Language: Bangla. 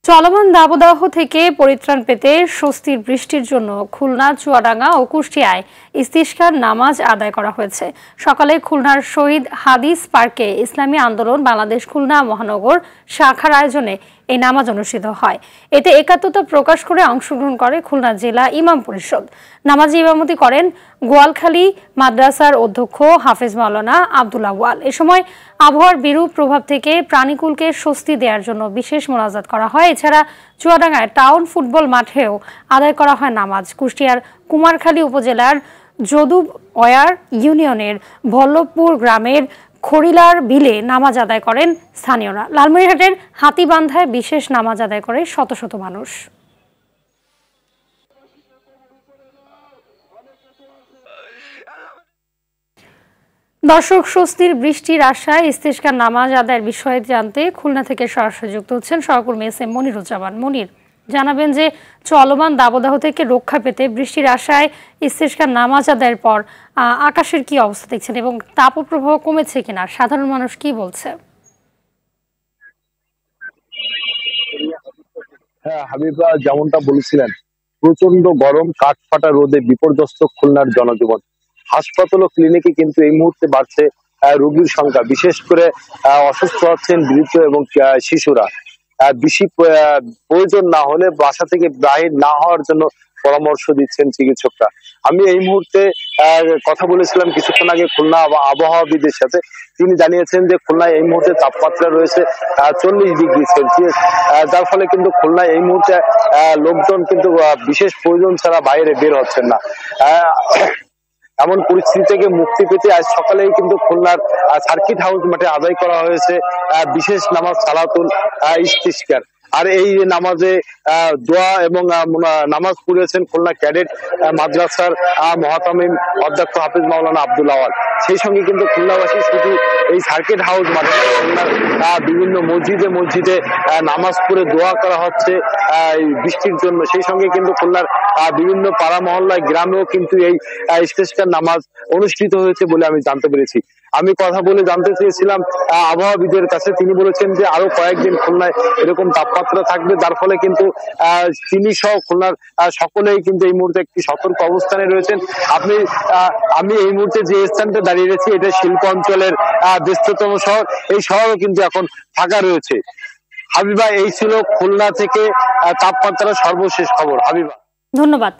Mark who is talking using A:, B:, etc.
A: চলমান দাবদাহ থেকে পরিত্রাণ পেতে স্বস্তির বৃষ্টির জন্য খুলনা, চুয়াডাঙ্গা ও কুষ্টিয়ায় ইস্তিসকার নামাজ আদায় করা হয়েছে। সকালে খুলনার শহীদ হাদিস পার্কে ইসলামী আন্দোলন বাংলাদেশ খুলনা মহানগর শাখার আয়োজনে এই নামাজ অনুষ্ঠিত হয়। এতে একাত্মতা প্রকাশ করে অংশগ্রহণ করে খুলনা জেলা ইমাম পরিষদ। নামাজে ইমামতি করেন গোয়ালখালী মাদ্রাসার অধ্যক্ষ হাফেজ মাওলানা আব্দুল আউয়াল। এ সময় আবহাওয়ার বিরূপ প্রভাব থেকে প্রাণীকুলকে স্বস্তি দেওয়ার জন্য বিশেষ মোনাজাত করা হয়। এছাড়া চুয়াডাঙ্গায় টাউন ফুটবল মাঠেও আদায় করা হয় নামাজ। কুষ্টিয়ার কুমারখালী উপজেলার যদুবয়ার ইউনিয়নের বল্লভপুর গ্রামের খড়িলার বিলে নামাজ আদায় করেন স্থানীয়রা। লালমনিরহাটের হাতীবান্ধায় বিশেষ নামাজ আদায় করে শত শত মানুষ। দর্শক, স্বস্তির বৃষ্টির আশায় ইস্তিসকার নামাজ আদায়ের বিষয়ে জানতে খুলনা থেকে সরাসরি যুক্ত হচ্ছেন সহকর্মী এস এম মনিরুজ্জামান। মনির, জানাবেন যে চলমান দাবদাহ থেকে রক্ষা পেতে বৃষ্টির আশায় ইস্তিসকার নামাজ আদায়ের পর আকাশের কি অবস্থা দেখছেন এবং তাপপ্রবাহ কমেছে কিনা, সাধারণ মানুষ কি বলছে?
B: হ্যাঁ হাবিবা, যেমনটা বলেছিলেন, প্রচন্ড গরম, কাঠফাটা রোদে বিপর্যস্ত খুলনার জনজীবন। হাসপাতাল ও ক্লিনিকে কিন্তু এই মুহূর্তে বাড়ছে রোগীর সংখ্যা। বিশেষ করে অসুস্থ হচ্ছেন বৃদ্ধ এবং শিশুরা। বেশি প্রয়োজন না হলে বাসা থেকে বাহির না হওয়ার জন্য পরামর্শ দিচ্ছেন চিকিৎসকরা। আমি এই মুহূর্তে কথা বলেছিলাম কিছুক্ষণ আগে খুলনা আবহাওয়াবিদের সাথে। তিনি জানিয়েছেন যে খুলনায় এই মুহূর্তে তাপমাত্রা রয়েছে 40°C, যার ফলে কিন্তু খুলনায় এই মুহূর্তে লোকজন কিন্তু বিশেষ প্রয়োজন ছাড়া বাইরে বের হচ্ছেন না। এমন পরিস্থিতি থেকে মুক্তি পেতে আজ সকালেই কিন্তু খুলনার সার্কিট হাউস মাঠে আদায় করা হয়েছে বিশেষ নামাজ সালাতুল ইস্তিসকার। আর এই নামাজে দোয়া এবং নামাজ পড়িয়েছেন খুলনা ক্যাডেট মাদ্রাসার মহাতামিম অধ্যক্ষ হাফেজ মাওলানা আব্দুল আউয়াল। সেই সঙ্গে কিন্তু খুলনাবাসী শুধু এই সার্কিট হাউস মাঠে খুলনার বিভিন্ন মসজিদে নামাজ পড়ে দোয়া করা হচ্ছে বৃষ্টির জন্য। সেই সঙ্গে কিন্তু খুলনার বিভিন্ন পাড়া মহল্লায় গ্রামেও কিন্তু এই ইস্তিসকার নামাজ অনুষ্ঠিত হয়েছে বলে আমি জানতে পেরেছি। আমি কথা বলে জানতে চেয়েছিলাম আবহাওয়াবিদের কাছে। তিনি বলেছেন যে আরো কয়েকদিন খুলনায় এরকম তাপমাত্রা থাকবে, যার ফলে কিন্তু তিনি সহ খুলনার সকলেই কিন্তু এই মুহূর্তে একটি সতর্ক অবস্থানে রয়েছেন। আমি এই মুহূর্তে যে স্থানটা দাঁড়িয়ে রয়েছি, এটা শিল্প অঞ্চলের ব্যস্ততম শহর। এই শহরও কিন্তু এখন ফাঁকা রয়েছে। হাবিবা, এই ছিল খুলনা থেকে তাপমাত্রার সর্বশেষ খবর। হাবিবা,
A: ধন্যবাদ।